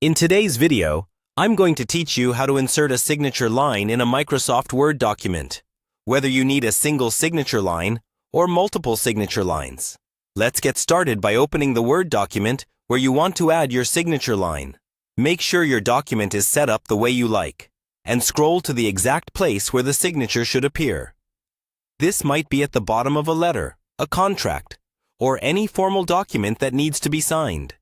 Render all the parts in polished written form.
In today's video, I'm going to teach you how to insert a signature line in a Microsoft Word document, whether you need a single signature line or multiple signature lines. Let's get started by opening the Word document where you want to add your signature line. Make sure your document is set up the way you like, and scroll to the exact place where the signature should appear. This might be at the bottom of a letter, a contract, or any formal document that needs to be signed.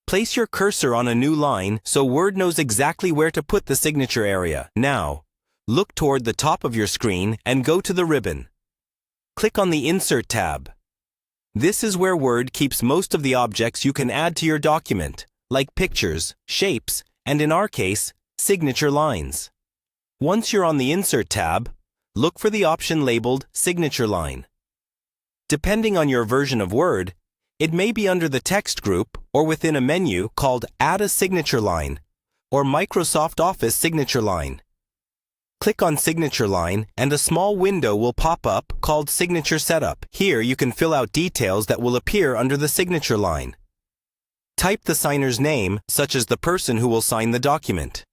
Place your cursor on a new line so Word knows exactly where to put the signature area. Now, look toward the top of your screen and go to the ribbon. Click on the Insert tab. This is where Word keeps most of the objects you can add to your document, like pictures, shapes, and in our case, signature lines. Once you're on the Insert tab, look for the option labeled Signature Line. Depending on your version of Word, it may be under the text group or within a menu called Add a Signature Line or Microsoft Office Signature Line. Click on Signature Line and a small window will pop up called Signature Setup. Here you can fill out details that will appear under the signature line. Type the signer's name, such as the person who will sign the document.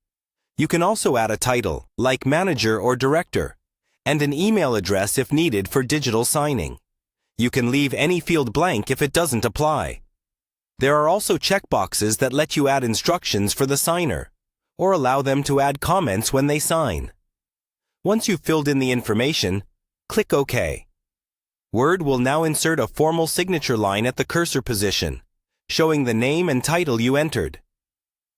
You can also add a title, like Manager or Director, and an email address if needed for digital signing. You can leave any field blank if it doesn't apply. There are also checkboxes that let you add instructions for the signer, or allow them to add comments when they sign. Once you've filled in the information, click OK. Word will now insert a formal signature line at the cursor position, showing the name and title you entered.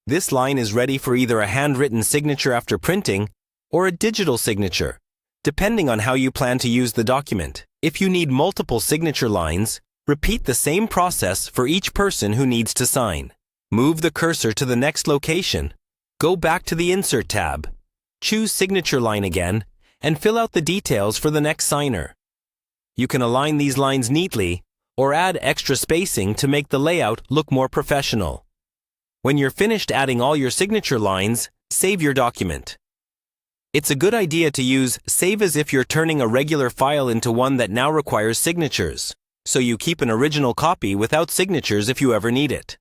This line is ready for either a handwritten signature after printing or a digital signature, depending on how you plan to use the document. If you need multiple signature lines, repeat the same process for each person who needs to sign. Move the cursor to the next location, go back to the Insert tab, choose Signature Line again, and fill out the details for the next signer. You can align these lines neatly or add extra spacing to make the layout look more professional. When you're finished adding all your signature lines, save your document. It's a good idea to use Save as if you're turning a regular file into one that now requires signatures, so you keep an original copy without signatures if you ever need it.